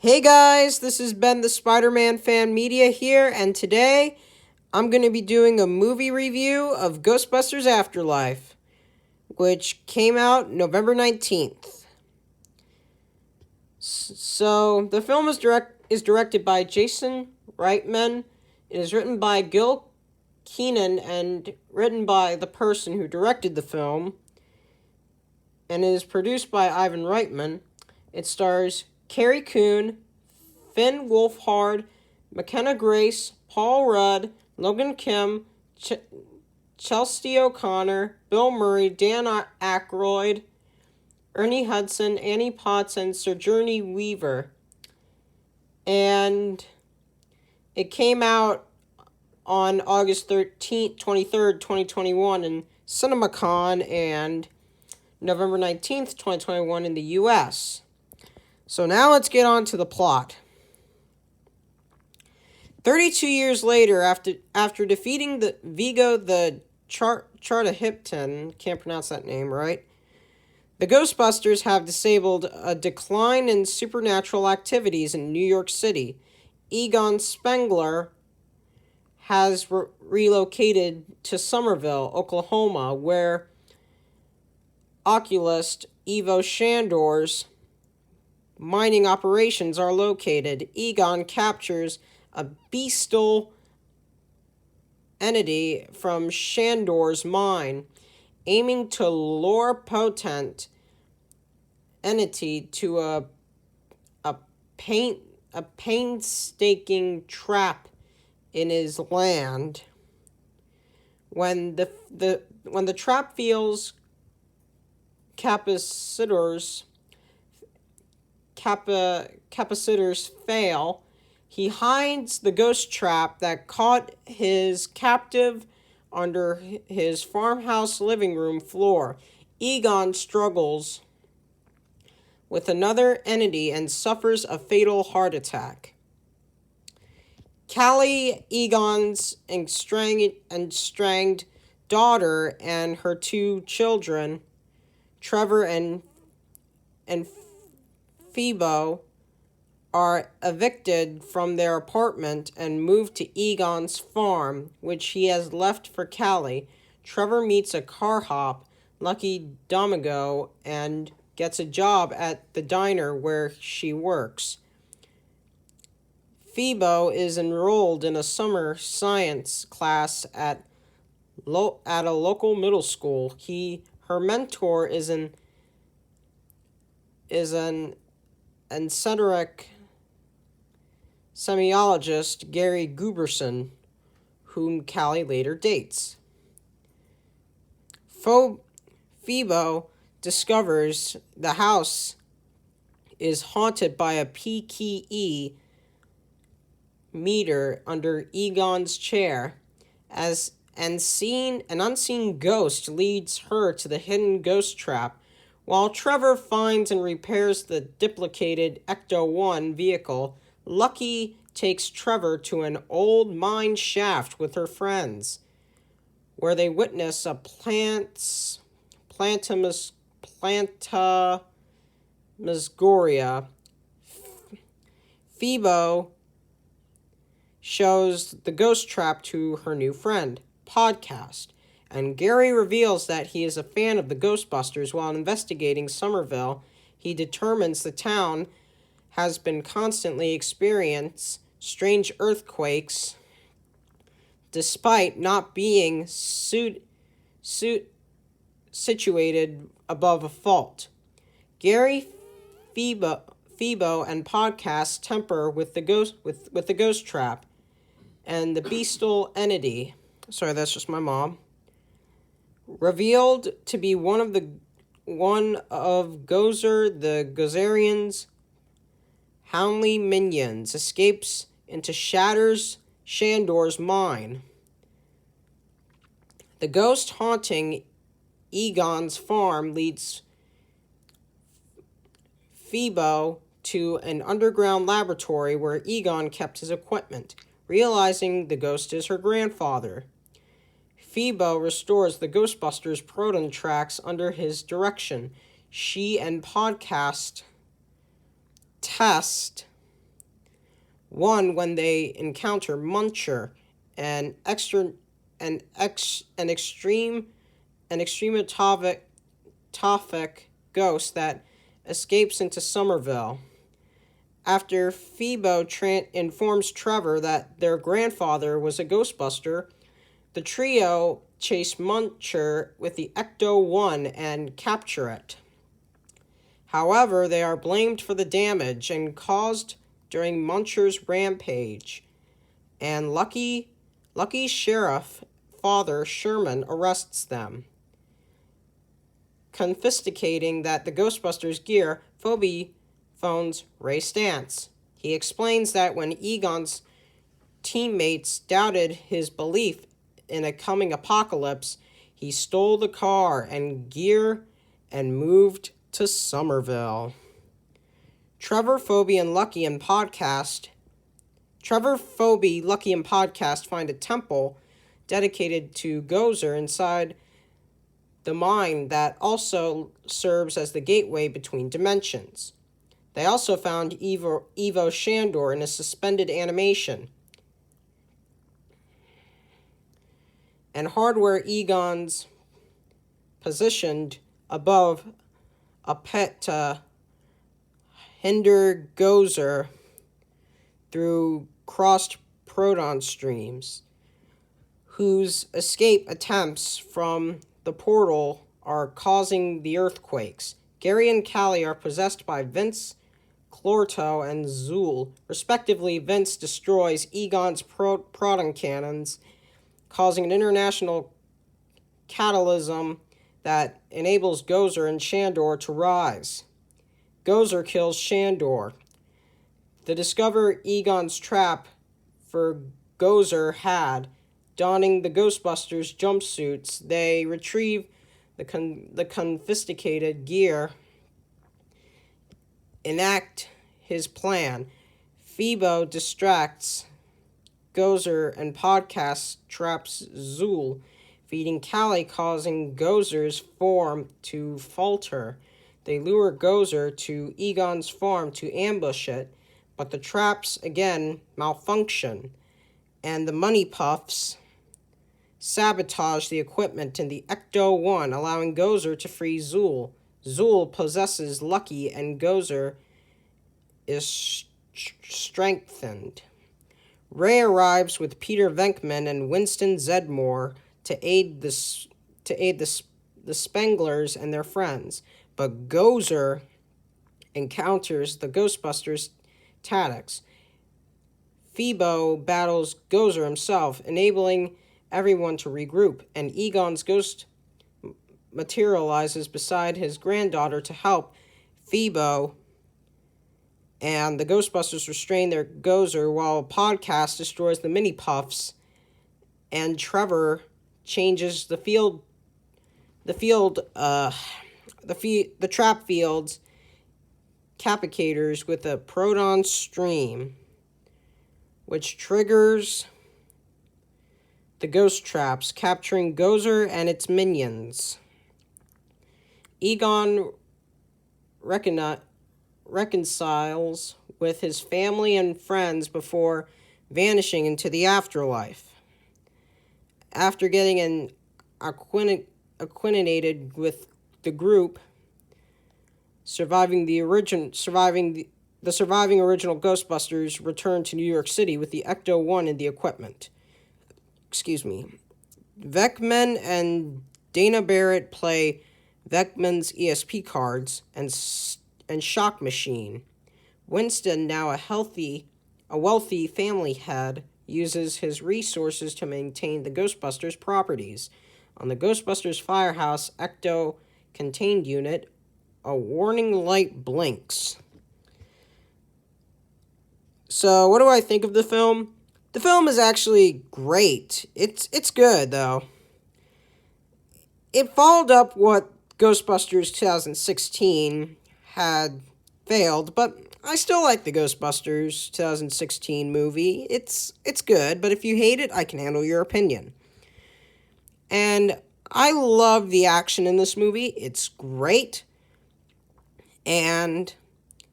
Hey guys, this is Ben the Spider-Man Fan Media here, and today I'm going to be doing a movie review of Ghostbusters Afterlife, which came out November 19th. So, the film is directed by Jason Reitman. It is written by Gil Keenan and written by the person who directed the film, and it is produced by Ivan Reitman. It stars Carrie Coon, Finn Wolfhard, McKenna Grace, Paul Rudd, Logan Kim, Chelsea O'Connor, Bill Murray, Dan Aykroyd, Ernie Hudson, Annie Potts, and Sigourney Weaver. And it came out on August 23rd, 2021 in CinemaCon and November 19th, 2021 in the U.S. So now let's get on to the plot. 32 years later, after defeating the Vigo the Chartahipton, can't pronounce that name right, the Ghostbusters have disabled a decline in supernatural activities in New York City. Egon Spengler has relocated to Somerville, Oklahoma, where oculist Ivo Shandor's mining operations are located. Egon captures a bestial entity from Shandor's mine, aiming to lure potent entity to a painstaking trap in his land. When the trap feels capacitors fail, he hides the ghost trap that caught his captive under his farmhouse living room floor. Egon struggles with another entity and suffers a fatal heart attack. Callie, Egon's estranged daughter, and her two children, Trevor and Phoebe, are evicted from their apartment and moved to Egon's farm, which he has left for Callie. Trevor meets a car hop, Lucky Domingo, and gets a job at the diner where she works. Phoebe is enrolled in a summer science class at a local middle school. Her mentor is an eccentric semiologist, Gary Guberson, whom Callie later dates. Phoebe discovers the house is haunted by a PKE meter under Egon's chair, as an unseen ghost leads her to the hidden ghost trap. While Trevor finds and repairs the duplicated Ecto-1 vehicle, Lucky takes Trevor to an old mine shaft with her friends, where they witness a plantamasgoria. Phoebe shows the ghost trap to her new friend, Podcast, and Gary reveals that he is a fan of the Ghostbusters. While investigating Somerville, he determines the town has been constantly experiencing strange earthquakes despite not being situated above a fault. Gary, Phoebe, and Podcast temper with the ghost trap and the bestial entity. Sorry, that's just my mom. Revealed to be one of Gozer the Gozerian's Houndly minions, escapes into Shandor's mine. The ghost haunting Egon's farm leads Phoebe to an underground laboratory where Egon kept his equipment, realizing the ghost is her grandfather. Phoebe restores the Ghostbusters proton tracks under his direction. She and Podcast test One, when they encounter Muncher, an extra, an ex, an extreme tophic ghost that escapes into Somerville. After Phoebo informs Trevor that their grandfather was a Ghostbuster, the trio chase Muncher with the Ecto-1 and capture it. However, they are blamed for the damage and caused during Muncher's rampage, and Lucky Sheriff Father Sherman arrests them. Confiscating that the Ghostbusters gear, Phoebe phones Ray Stantz. He explains that when Egon's teammates doubted his belief in a coming apocalypse, he stole the car and gear and moved to Somerville. Trevor, Phoebe, Lucky, and Podcast find a temple dedicated to Gozer inside the mine that also serves as the gateway between dimensions. They also found Ivo Shandor in a suspended animation. And hardware Egon's positioned above a pit to hinder Gozer through crossed proton streams, whose escape attempts from the portal are causing the earthquakes. Gary and Callie are possessed by Vince, Clorto, and Zool. Respectively, Vince destroys Egon's proton cannons, causing an international catalysm that enables Gozer and Shandor to rise. Gozer kills Shandor. They discover Egon's trap for Gozer had. Donning the Ghostbusters jumpsuits, they retrieve the confiscated gear, enact his plan. Phoebo distracts Gozer and Podcast traps Zool, feeding Callie, causing Gozer's form to falter. They lure Gozer to Egon's farm to ambush it, but the traps again malfunction, and the Money Puffs sabotage the equipment in the Ecto-1, allowing Gozer to free Zool. Zool possesses Lucky, and Gozer is strengthened. Ray arrives with Peter Venkman and Winston Zedmore to aid the Spanglers and their friends, but Gozer encounters the Ghostbusters tactics. Phoebo battles Gozer himself, enabling everyone to regroup, and Egon's ghost materializes beside his granddaughter to help Phoebo, and the Ghostbusters restrain their Gozer while Podcast destroys the Mini Puffs, and Trevor changes the trap field's capicators with a proton stream, which triggers the ghost traps, capturing Gozer and its minions. Egon reconciles with his family and friends before vanishing into the afterlife. After getting acquainted with the group, surviving original Ghostbusters return to New York City with the Ecto-1 and the equipment. Venkman and Dana Barrett play Venkman's ESP cards and Shock Machine. Winston, now a wealthy family head, uses his resources to maintain the Ghostbusters properties. On the Ghostbusters Firehouse Ecto Contained Unit, a warning light blinks. So, what do I think of the film? The film is actually great. It's good, though. It followed up what Ghostbusters 2016 had failed, but I still like the Ghostbusters 2016 movie. It's good, but if you hate it, I can handle your opinion. And I love the action in this movie. It's great. And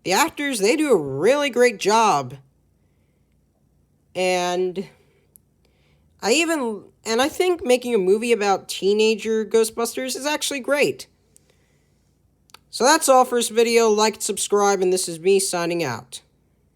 the actors, they do a really great job And I think making a movie about teenager Ghostbusters is actually great. So that's all for this video. Like and subscribe, and this is me signing out.